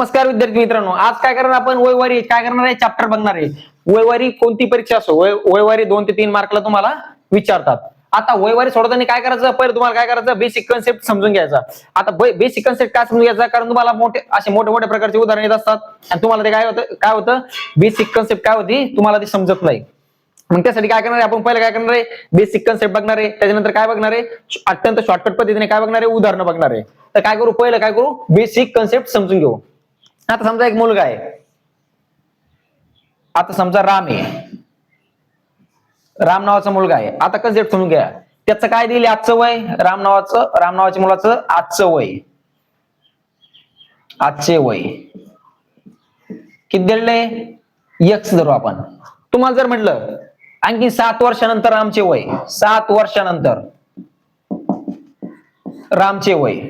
नमस्कार विद्यार्थी मित्रांनो, आज काय करणार आपण वयवारी काय करणार आहे चॅप्टर बघणार आहे. वयवारी कोणती परीक्षा असो वयवारी 2 ते 3 मार्कला तुम्हाला विचारतात. आता वयवारी सोडवताना काय करायचं, पहिलं तुम्हाला काय करायचं बेसिक कन्सेप्ट समजून घ्यायचा. आता बेसिक कन्सेप्ट काय समजून घ्यायचा, कारण तुम्हाला मोठे प्रकारचे उदाहरण येत असतात आणि तुम्हाला ते काय होतं बेसिक कन्सेप्ट काय होती तुम्हाला ती समजत नाही. मग त्यासाठी काय करणार आहे आपण, पहिलं काय करणार आहे बेसिक कन्सेप्ट बघणार आहे, त्याच्यानंतर काय बघणार आहे अत्यंत शॉर्टकट पद्धतीने काय बघणार आहे उदाहरणं बघणार आहे. तर काय करू, पहिलं काय करू बेसिक कन्सेप्ट समजून घेऊ. आता समजा एक मुलगा आहे, आता समजा राम आहे, राम नावाचा मुलगा आहे. आता कन्सेप्ट समजून घ्या, त्याचं काय दिले आजचं वय, राम नावाच्या मुलाचं आजचे वय किती दिले एक्स धरू आपण. तुम्हाला जर म्हटलं आणखी 7 वर्षानंतर रामचे वय, 7 वर्षानंतर रामचे वय,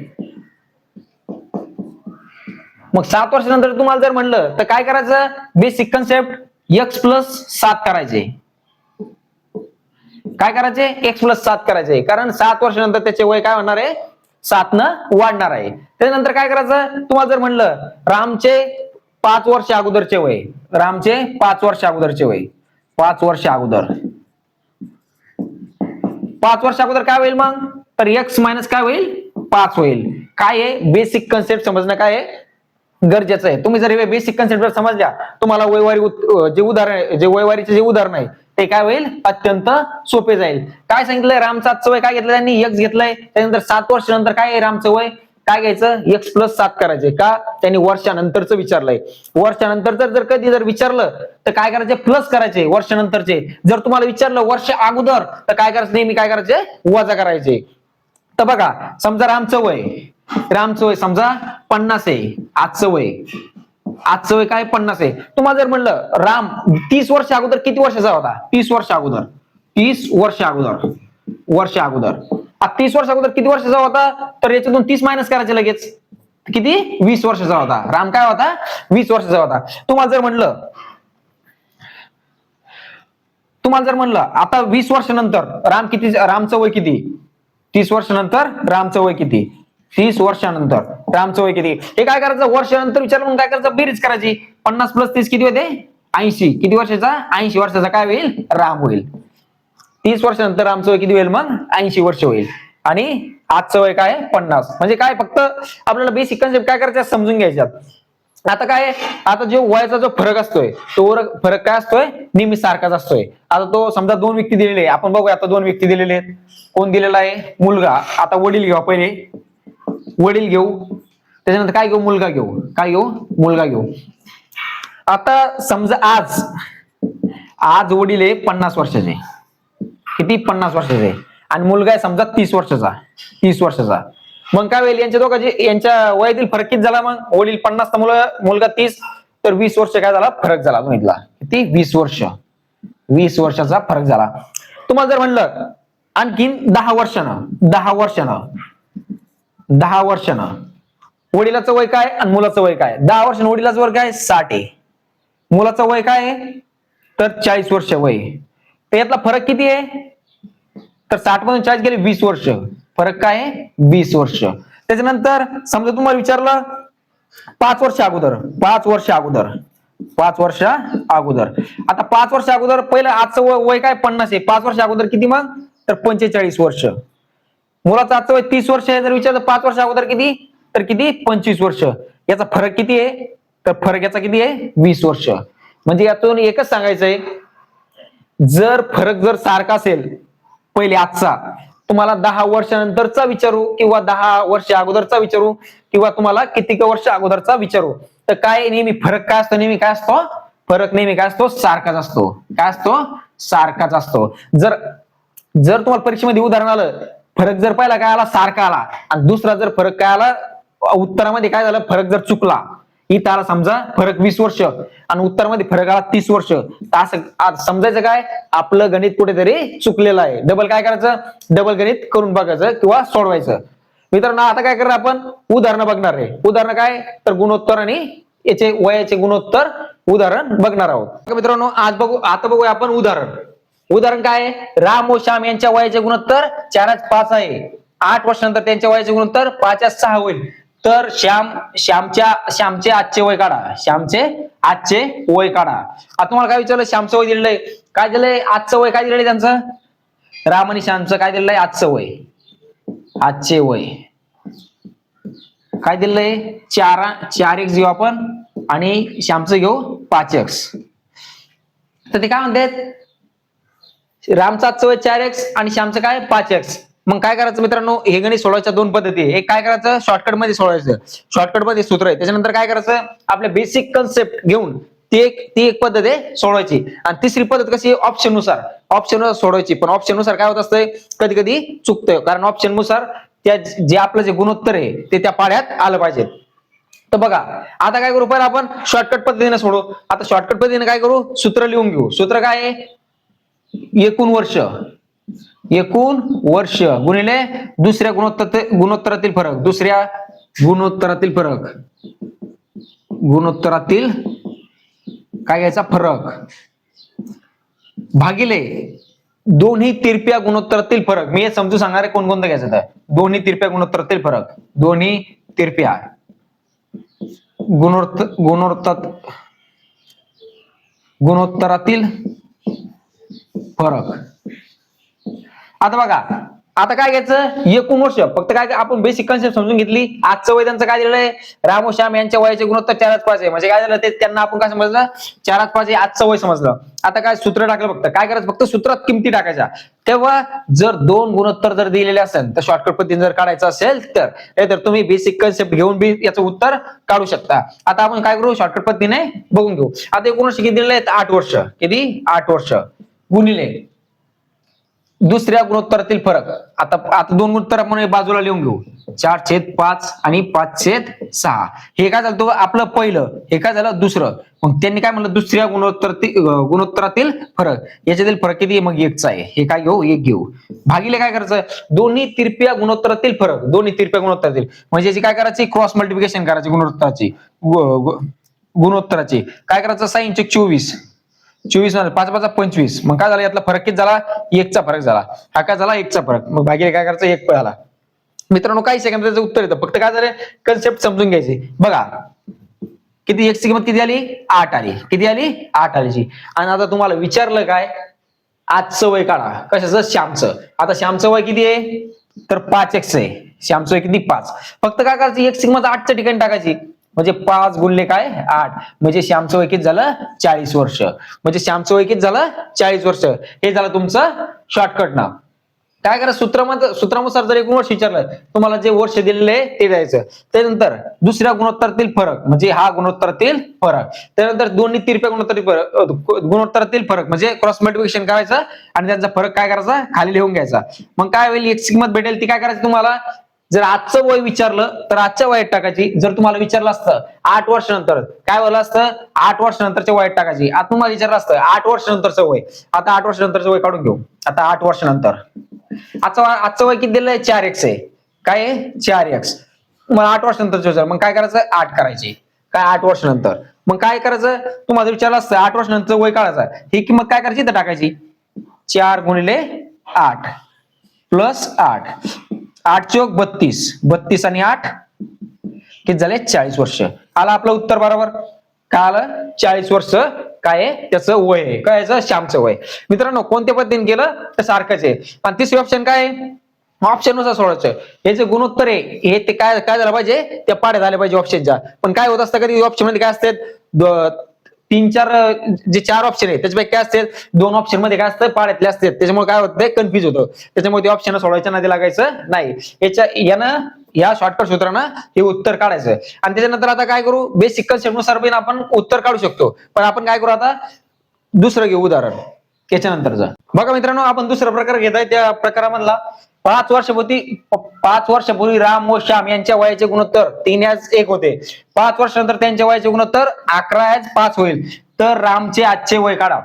मग 7 वर्षानंतर तुम्हाला जर म्हणलं तर काय करायचं, बेसिक कन्सेप्ट x+7 करायचे. काय करायचे x+7 करायचे, कारण 7 वर्षानंतर त्याचे वय काय होणार आहे 7 न वाढणार आहे. त्यानंतर काय करायचं, तुम्हाला जर म्हणलं रामचे 5 वर्ष अगोदरचे वय, रामचे 5 वर्ष अगोदरचे वय, 5 वर्ष अगोदर, 5 वर्ष अगोदर काय होईल मग, तर x मायनस काय होईल 5 होईल. काय आहे बेसिक कन्सेप्ट समजणं काय आहे गरजेचं आहे. तुम्ही जर हे बेसिक कन्सेप्ट जर समजल्या, तुम्हाला वयवारीचे जे उदाहरण आहे ते काय होईल अत्यंत सोपे जाईल. काय सांगितलंय, रामचं आजचं वय काय घेतलं त्यांनी x घेतलंय, त्यानंतर 7 वर्षानंतर काय आहे रामचं वय, काय घ्यायचं x+7 करायचे. का, त्यांनी वर्षानंतरचं विचारलंय. वर्षानंतर जर कधी विचारलं तर काय करायचे प्लस करायचे वर्षानंतरचे. जर तुम्हाला विचारलं वर्ष अगोदर तर काय करायचं, नेहमी काय करायचे वजा करायचे. तर बघा समजा रामचं वय समजा 50 आहे, आजचं वय काय 50 आहे. तुम्हाला जर म्हणलं राम 30 वर्ष अगोदर किती वर्षाचा होता, 30 वर्ष अगोदर 30 वर्ष अगोदर किती वर्षाचा होता, तर याच्यातून 30 मायनस करायचे लगेच, किती 20 वर्षाचा होता. राम काय होता 20 वर्षाचा होता. तुम्हाला जर म्हणलं आता 20 वर्षानंतर रामचं वय किती, 30 वर्षानंतर रामचं वय किती, 30 वर्षानंतर रामचं वय किती, हे काय करायचं वर्षानंतर विचारलं मग काय करायचं बेरीज करायची. 50 + 30 किती होते 80, किती वर्षाचा 80 वर्षाचा काय होईल राम होईल. 30 वर्षानंतर रामचं वय किती होईल मग 80 वर्ष होईल, आणि आजचं वय काय 50. म्हणजे काय फक्त आपल्याला बेसिक कन्सेप्ट काय करायचं समजून घ्यायच्यात. आता जो वयाचा जो फरक असतोय तो फरक काय असतोय नेहमी सारखाच असतोय. आता तो समजा 2 व्यक्ती दिलेले आहे, आपण बघूया आता 2 व्यक्ती दिलेले आहेत. कोण दिलेला आहे मुलगा, आता वडील घेऊ, पहिले वडील घेऊ, त्याच्यानंतर काय घेऊ मुलगा घेऊ. आता समजा आज वडील आहे 50 वर्षाचे, किती 50 वर्षाचे, आणि मुलगा आहे समजा 30 वर्षाचा. मग काय होईल यांच्या वयातील फरक किती झाला, मग वडील 50 मुलगा 30, तर 20 वर्ष काय झाला फरक झाला. तुम्ही किती 20 वर्षाचा फरक झाला. तुम्हाला जर म्हणलं आणखीन 10 वर्षानं वडिलाचं वय काय आणि मुलाचं वय काय, 10 वर्षानं वडिलाचं वय काय 60 आहे, मुलाचं वय काय आहे तर 40 वर्ष वय. तर यातला फरक किती आहे, तर 60 मधून 40 गेले 20 वर्ष, फरक काय आहे 20 वर्ष. त्याच्यानंतर समजा तुम्हाला विचारलं 5 वर्ष अगोदर, आता 5 वर्ष अगोदर पहिलं आजचं वय काय 50 आहे, 5 वर्ष अगोदर किती मग तर 45 वर्ष. मुलाचं आजचं वय 30 वर्ष आहे, जर विचारलं 5 वर्ष अगोदर किती तर किती 25 वर्ष. याचा फरक किती आहे, तर फरक याचा किती आहे 20 वर्ष. म्हणजे यातून एकच सांगायचंय, जर फरक जर सारखा असेल पहिले आजचा, तुम्हाला 10 वर्षानंतरचा विचारू किंवा 10 वर्ष अगोदरचा विचारू किंवा तुम्हाला किती वर्ष अगोदरचा विचारू, तर काय नेहमी फरक काय असतो, फरक नेहमी काय असतो सारखाच असतो. जर तुम्हाला परीक्षेमध्ये उदाहरण आलं, फरक जर पहिला काय आला सारखा आला आणि दुसरा जर फरक काय आला उत्तरामध्ये काय झालं फरक जर चुकला, इथं आला समजा फरक 20 वर्ष आणि उत्तरामध्ये फरक आला 30 वर्ष, तर असं समजायचं काय आपलं गणित कुठेतरी चुकलेलं आहे. काय करायचं डबल गणित करून बघायचं किंवा सोडवायचं. मित्रांनो आता काय करणार आपण उदाहरणं बघणार आहे. उदाहरण काय तर गुणोत्तर आणि याचे वयाचे गुणोत्तर उदाहरण बघणार आहोत. मित्रांनो आता बघूया आपण उदाहरण काय आहे, राम व श्याम यांच्या वयाचे गुणोत्तर 4:5 आहे. 8 वर्षानंतर त्यांच्या वयाचे गुणोत्तर 5:6 होईल. तर श्यामचे आजचे वय काढा. श्यामचे आजचे वय काढा. आता तुम्हाला काय विचारलं, श्यामचं वय दिलेलं आहे, काय दिलंय आजचं वय, काय दिलेलं आहे त्यांचं, राम आणि श्यामचं काय दिलेलं आहे आजचं वय, आजचे वय काय दिलेलं आहे, 4x घेऊ आपण आणि श्यामचं घेऊ 5x. तर ते काय म्हणतात, रामचं आजचं वय 4x आणि श्यामचं काय 5x. मग काय करायचं मित्रांनो, हे गणित सोडवायच्या दोन पद्धती. एक काय करायचं, शॉर्टकट मध्ये सोडवायचं, शॉर्टकट मध्ये सूत्र आहे. त्याच्यानंतर काय करायचं, आपल्या बेसिक कन्सेप्ट घेऊन ती एक पद्धत आहे सोडवायची. आणि तिसरी पद्धत कशी, ऑप्शन नुसार सोडवायची. पण ऑप्शन नुसार काय होत असतंय, कधी कधी चुकतंय, कारण ऑप्शन नुसार त्या जे आपलं जे गुणोत्तर आहे ते त्या पाड्यात आलं पाहिजे. तर बघा आता काय करू, पहिला आपण शॉर्टकट पद्धतीने सोडू. आता शॉर्टकट पद्धतीने काय करू, सूत्र लिहून घेऊ. सूत्र काय आहे, एकूण वर्ष गुणिले दुसऱ्या गुणोत्तरातील काय घ्यायचा फरक, भागिले दोन्ही तिरप्या गुणोत्तरातील फरक. मी हे समजून सांगणार आहे कोणकोणतं घ्यायचं तर, दोन्ही तिरप्या गुणोत्तरातील फरक, दोन्ही तिरप्या गुणोत्तरातील फरक. आता बघा, आता काय घ्यायचं, एकूण वर्ष. फक्त काय आपण बेसिक कन्सेप्ट समजून घेतली. आजचं वय त्यांचं काय दिलेलं आहे, राम व श्याम यांच्या वयाचे गुणोत्तर 4:5 आहे. म्हणजे काय झालं, ते त्यांना आपण काय समजलं, 4:5 हे आजचं वय समजलं. आता काय सूत्र टाकलं, फक्त काय करायचं, फक्त सूत्रात किमती टाकायच्या. तेव्हा जर दोन गुणोत्तर जर दिलेले असेल तर शॉर्टकट पद्धतीने जर काढायचं असेल तर तुम्ही बेसिक कन्सेप्ट घेऊन बी याचं उत्तर काढू शकता. आता आपण काय करू, शॉर्टकट पद्धतीने बघून घेऊ. आता एकूण वर्ष किती दिलेले आहेत, 8 वर्ष. किती, 8 वर्ष गुणिले दुसऱ्या गुणोत्तरातील फरक. आता दोन गुणोत्तर आपण बाजूला लिहून घेऊ, 4/5 आणि 5/6. हे काय झालं, आपलं पहिलं, हे काय झालं दुसरं. मग त्यांनी काय म्हणलं, दुसऱ्या गुणोत्तरातील फरक, याच्यातील फरक किती, मग 1चा आहे. हे काय घेऊ, 1 घेऊ, भागिले काय करायचं, दोन्ही तिरप्या गुणोत्तरातील फरक, दोन्ही तिरप्या गुणोत्तरातील, म्हणजे याची काय करायची, क्रॉस मल्टिप्लिकेशन करायची गुणोत्तराची. काय करायचं, 6×24 5×5 25. मग काय झालं, यातला फरक किती झाला, 1चा फरक झाला. हा काय झाला, 1चा फरक. मग भागिले काय करायचं, 1 झाला. मित्रांनो काही सेकंद त्याचं उत्तर येतं, फक्त काय झालं, कन्सेप्ट समजून घ्यायची. बघा किती, x ची किंमत किती आली, 8 आली. किती आली, 8 आली. आणि आता तुम्हाला विचारलं काय, आजचं वय काढा. कशाचं, श्यामचं. आता श्यामचं वय किती आहे, तर 5x आहे. श्यामचं वय किती, 5. फक्त काय करायचं, x ची किंमत 8च्या ठिकाणी टाकायची. म्हणजे 5 गुणले काय, 8. म्हणजे श्यामचं वय किती झालं, 40 वर्ष. म्हणजे श्यामचं वय किती झालं, 40 वर्ष. हे झालं तुमचं शॉर्टकट नाव. काय करा, सूत्रानुसार जर एकूण वर्ष विचारलं, तुम्हाला जे वर्ष दिलेले आहे ते द्यायचं. त्यानंतर दुसऱ्या गुणोत्तरातील फरक, म्हणजे हा गुणोत्तरातील फरक. त्यानंतर दोन्ही तिरप्या गुणोत्तरातील फरक म्हणजे क्रॉस मल्टिप्लिकेशन करायचं आणि त्यांचा फरक काय करायचा, खाली लिहून घ्यायचा. मग काय होईल, x ची किंमत भेटेल ती काय करायची, तुम्हाला जर आजचं वय विचारलं तर आजच्या वयात टाकायची. जर तुम्हाला विचारलं असतं 8 वर्षानंतर, काय बोललं असतं, 8 वर्षानंतरच्या वयात टाकायची. आता तुम्हाला विचारलं असतं 8 वर्षानंतरचं वय. आता 8 वर्षानंतरचं वय काढून घेऊ. आता 8 वर्षानंतर आजचं वय किती दिलंय, 4x आहे. काय आहे, 4x. मग 8 वर्षानंतरचं विचार, मग काय करायचं, 8 करायची. काय, 8 वर्षानंतर. मग काय करायचं, तुम्हाला विचारलं असतं 8 वर्षानंतर वय काढायचं, ही किंमत काय करायची, तर टाकायची. 4 गुणिले 8 प्लस 8, 8×4 32 आणि 8 किती झाले, 40 वर्ष. आला आपलं उत्तर बरोबर. काय आलं, 40 वर्ष काय आहे, त्याचं वय आहे. काय याचं, श्यामचं वय. मित्रांनो कोणत्या पद्धतीने केलं तर सारखंच आहे. आणि तिसरी ऑप्शन काय आहे, ऑप्शन नुसार सोडायचं. हे जे गुणोत्तर आहे हे ते काय झालं पाहिजे, त्या पाड्या झाल्या पाहिजे ऑप्शनच्या. पण काय होत असतं, कधी ऑप्शन मध्ये काय असतात, 3-4 जे 4 ऑप्शन आहेत त्याच्यापैकी काय असतात, 2 ऑप्शन मध्ये काय असतं, पाड्यातले असतात. त्याच्यामुळे काय होतं, कन्फ्युज होतं. त्याच्यामुळे ते ऑप्शन सोडवायच्या नादी लागायचं नाही. या शॉर्टकट सूत्रानं हे उत्तर काढायचं. आणि त्याच्यानंतर आता काय करू, बेसिक कन्सेप्ट नुसार पण आपण उत्तर काढू शकतो. पण आपण काय करू, आता दुसरं घेऊ उदाहरण त्याच्यानंतरचं. बघा मित्रांनो, आपण दुसरा प्रकार घेत आहे. त्या प्रकारामधला 5 वर्षापूर्वी राम व श्याम यांच्या वयाचे गुणोत्तर 3:1 होते. 5 वर्षानंतर त्यांच्या वयाचे गुणोत्तर 11:5 होईल. तर रामचे आजचे वय काढा.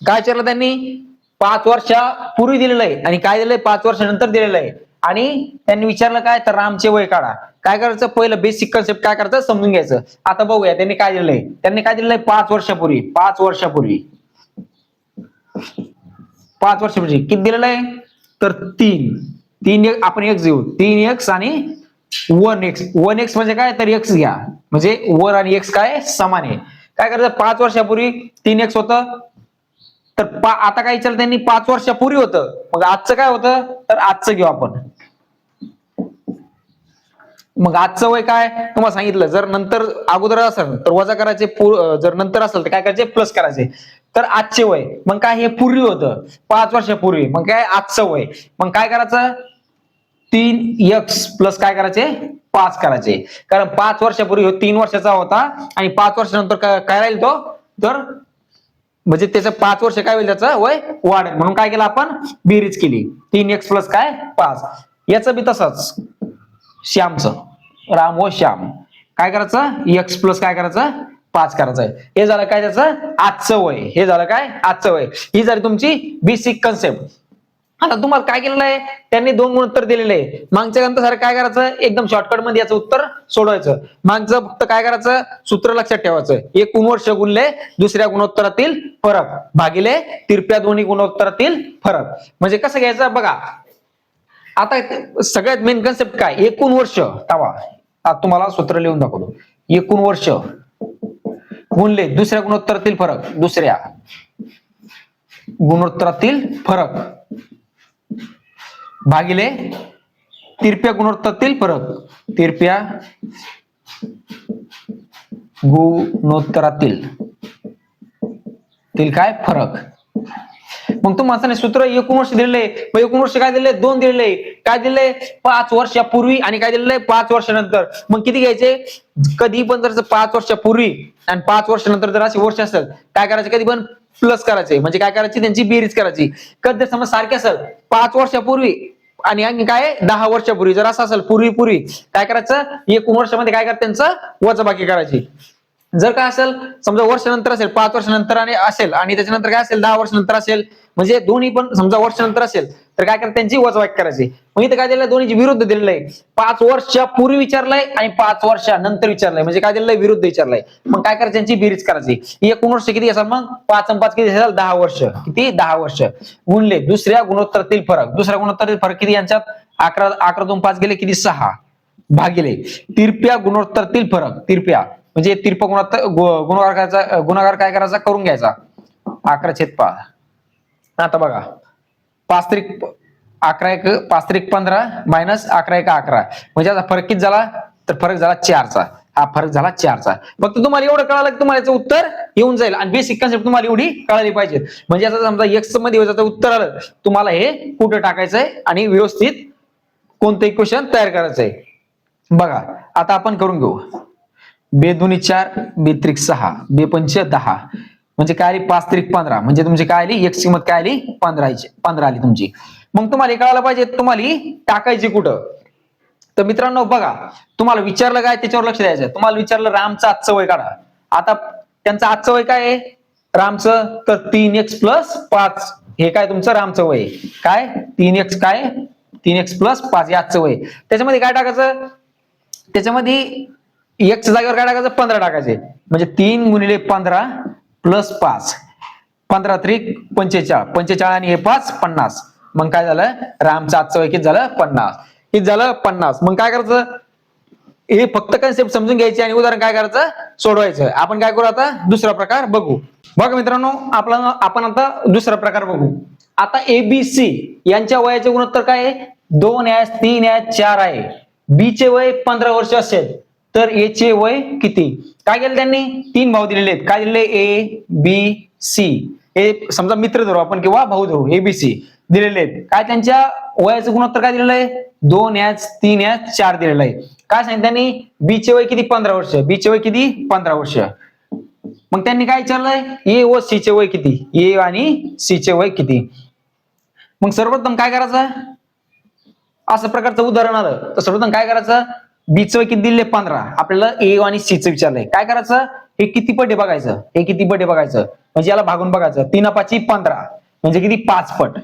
काय विचारलं त्यांनी, 5 वर्षापूर्वी दिलेलं आहे आणि काय दिलंय, 5 वर्षानंतर दिलेलं आहे. आणि त्यांनी विचारलं काय, तर रामचे वय काढा. काय करायचं, पहिलं बेसिक कन्सेप्ट काय करायचं समजून घ्यायचं. आता बघूया त्यांनी काय दिलंय. त्यांनी काय दिलंय, 5 वर्षापूर्वी किती दिलेलं आहे, तर 3 आपण x घेऊ, 3x आणि 1x म्हणजे काय तर एक्स घ्या, म्हणजे 1 आणि एक्स काय समान आहे. काय करायचं 5 वर्षापूर्वी 3x होतं, तर आता काय विचारलं त्यांनी 5 वर्षापूर्वी होतं, मग आजचं काय होतं तर आजचं घेऊ आपण. मग आजचं वय काय तुम्हाला सांगितलं, जर नंतर अगोदर असेल तर वजा करायचे, जर नंतर असेल तर काय करायचे प्लस करायचे. तर आजचे वय मग काय हे पूर्वी होतं 5 वर्षापूर्वी, मग काय आजचं वय, मग काय करायचं 3x प्लस काय करायचे 5 करायचे. कारण 5 वर्षापूर्वी 3 वर्षाचा होता आणि 5 वर्षानंतर काय राहील तो, तर म्हणजे त्याचं 5 वर्ष काय होईल त्याचं वय वाढेल, म्हणून काय केलं आपण बेरीज केली 3x प्लस काय 5. याचं बी तसंच श्यामचं, राम व श्याम काय करायचं एक्स प्लस काय करायचं 5 करायचंय. हे झालं काय त्याचं आजचं वय, हे झालं काय आजचं वय. ही झाली तुमची बेसिक कन्सेप्ट. आता तुम्हाला काय केलेलं आहे त्यांनी 2 गुणोत्तर दिलेले आहे. मागच्या गणितासारखं काय करायचं एकदम शॉर्टकट मध्ये याचं उत्तर सोडवायचं. मागचं फक्त काय करायचं सूत्र लक्षात ठेवायचं, एकूण वर्ष गुणले दुसऱ्या गुणोत्तरातील फरक भागिले तिरप्या दोन्ही गुणोत्तरातील फरक. म्हणजे कसं घ्यायचं बघा, आता सगळ्यात मेन कन्सेप्ट काय एकूण वर्ष तवा. आता तुम्हाला सूत्र लिहून दाखवतो, एकूण वर्ष गुणले दुसऱ्या गुणोत्तरातील फरक, दुसऱ्या गुणोत्तरातील फरक भागिले तिरप्या गुणोत्तरातील फरक, तिरप्या गुणोत्तरातील काय फरक. मग तुम्हाला सूत्र एकूण वर्ष दिलेले, मग एकूण वर्ष काय दिले 2 दिलेले, काय दिले 5 वर्षापूर्वी आणि काय दिलेलं 5 वर्षानंतर. मग किती घ्यायचे, कधी पण जर 5 वर्षापूर्वी आणि 5 वर्षानंतर जर असे वर्ष असेल काय करायचे कधी पण प्लस करायचे, म्हणजे काय करायची त्यांची बेरीज करायची. कधी जर समज सारखे असेल 5 वर्षापूर्वी आणि काय 10 वर्षापूर्वी जर असं असेल पूर्वी काय करायचं एकूण वर्षामध्ये काय करायचं त्यांचं वजाबाकी करायची. जर काय असेल समजा वर्षानंतर असेल 5 वर्षानंतर आणि असेल आणि त्याच्यानंतर काय असेल 10 वर्षानंतर असेल, म्हणजे दोन्ही पण समजा वर्षानंतर असेल तर काय करायचं त्यांची वजाबाकी करायची. मग इथे काय दिलंय दोन्हीची विरुद्ध दिलेलं आहे. 5 वर्षापूर्वी विचारलंय आणि 5 वर्षानंतर विचारलंय, म्हणजे काय दिलंय विरुद्ध विचारलंय. मग काय करायचं त्यांची बेरीज करायची. एकूण वर्ष किती असेल मग 5 आणि 5 किती असेल 10 वर्ष, किती 10 वर्ष गुणले दुसऱ्या गुणोत्तरातील फरक, दुसऱ्या गुणोत्तरातील फरक किती यांच्यात 11 2 5 गेले किती 6 भागिले तिरप्या गुणोत्तरातील फरक, तिरप्या म्हणजे तिरपा गुणाकार काय करायचा करून घ्यायचा 11/5. आता बघा 5 त्रिक 11 1 5 त्रिक 15 मायनस 11 1 11, म्हणजे आता फरक किती झाला तर फरक झाला 4चा. हा फरक झाला 4चा. फक्त तुम्हाला एवढं कळालं की तुम्हाला याचं उत्तर येऊन जाईल आणि बेसिक कन्सेप्ट तुम्हाला एवढी कळाली पाहिजे. म्हणजे आता समजा एक्स मध्ये त्याचं उत्तर आलं, तुम्हाला हे कुठं टाकायचंय आणि व्यवस्थित कोणतं इक्वेशन तयार करायचंय. बघा आता आपण करून घेऊ. 2 दुनी 4 2 त्रिक 6 2 पंच 10, म्हणजे काय आली 5 त्रिक 15, म्हणजे तुमची काय आली एक्स किंमत काय आली 15 आली तुमची. मग तुम्हाला हे कळायला पाहिजे तुम्हाला टाकायची कुठं. तर मित्रांनो बघा तुम्हाला विचारलं काय त्याच्यावर लक्ष द्यायचं. तुम्हाला विचारलं रामचं आजचं वय काढा. आता त्यांचं आजचं वय काय आहे रामचं, तर 3x प्लस 5 हे काय तुमचं रामचं वय काय 3x काय 3x प्लस 5 हे आजचं वय. त्याच्यामध्ये काय टाकायचं, त्याच्यामध्ये x जागेवर काय टाकायचं 15 टाकायचे, म्हणजे 3 गुणिले 15 प्लस 5 15 त्रिक 45 45 आणि हे 5 50. मग काय झालं रामचं आजचं वय किती झालं 50, किती झालं 50. मग काय करायचं हे फक्त कन्सेप्ट समजून घ्यायची आणि उदाहरण काय करायचं सोडवायचं. आपण काय करू आता दुसरा प्रकार बघू. बघा मित्रांनो आपण आता दुसरा प्रकार बघू. आता ABC यांच्या वयाचे गुणोत्तर काय आहे 2 3 4 आहे. B चे वय 15 वर्ष असेल तर A चे वय किती. काय केलं त्यांनी 3 भाऊ दिलेले आहेत. काय दिलेले ABC, हे समजा मित्र धरू आपण किंवा भाऊ धरू ABC दिलेले आहेत. काय त्यांच्या वयाचं गुणोत्तर काय दिलेलं आहे 2 3 4 दिलेलं आहे. काय सांगितलं त्यांनी B चे वय किती 15 वर्ष, B चे वय किती 15 वर्ष. मग त्यांनी काय विचारलंय A व C चे वय किती, A आणि C चे वय किती. मग सर्वप्रथम काय करायचं असं प्रकारचं उदाहरण आलं तर सर्वप्रथम काय करायचं B चं वय किती दिले 15, आपल्याला A आणि C चं विचारलंय. काय करायचं हे किती पट आहे बघायचं, हे किती पट आहे बघायचं, म्हणजे याला भागून बघायचं 3 5 15 म्हणजे किती 5 पट.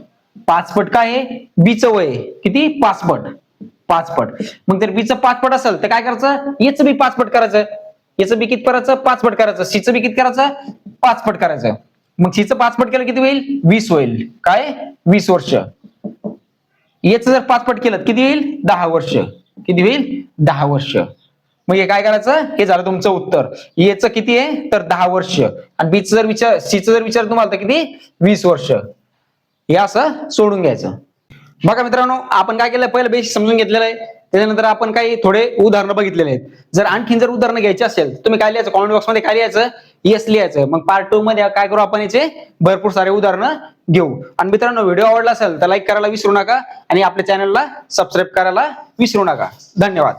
5 पट काय आहे B चं वय किती 5 पट 5 पट. मग जर B चं 5 पट असेल तर काय करायचं याचं बी 5 पट करायचं, याचं बी किती करायचं 5 पट करायचं, C चं बी किती करायचं 5 पट करायचं. मग C चं 5 पट केलं किती होईल 20 होईल, काय 20 वर्ष. याचं जर 5 पट केलं किती येईल 10 वर्ष. किती होईल 10 वर्ष. मग हे काय करायचं, हे झालं तुमचं उत्तर. याचं किती आहे तर 10 वर्ष, आणि बीचं जर विचार, सीचं जर विचार तुम्हाला तर किती 20 वर्ष. हे असं सोडून घ्यायचं. बघा मित्रांनो, आपण काय केलं, पहिलं बेसिक समजून घेतलेलं आहे, त्याच्यानंतर आपण काही थोडे उदाहरणं बघितलेले आहेत. जर आणखीन जर उदाहरणं घ्यायची असेल तुम्ही काय लिहायचं, कमेंट बॉक्स मध्ये काय लिहायचं, येस लिहायचं. मग पार्ट 2 मध्ये काय करू आपण, याचे भरपूर सारे उदाहरणं घेऊ. आणि मित्रांनो, व्हिडिओ आवडला असेल तर लाईक करायला विसरू नका, आणि आपल्या चॅनलला सबस्क्राईब करायला विसरू नका. धन्यवाद.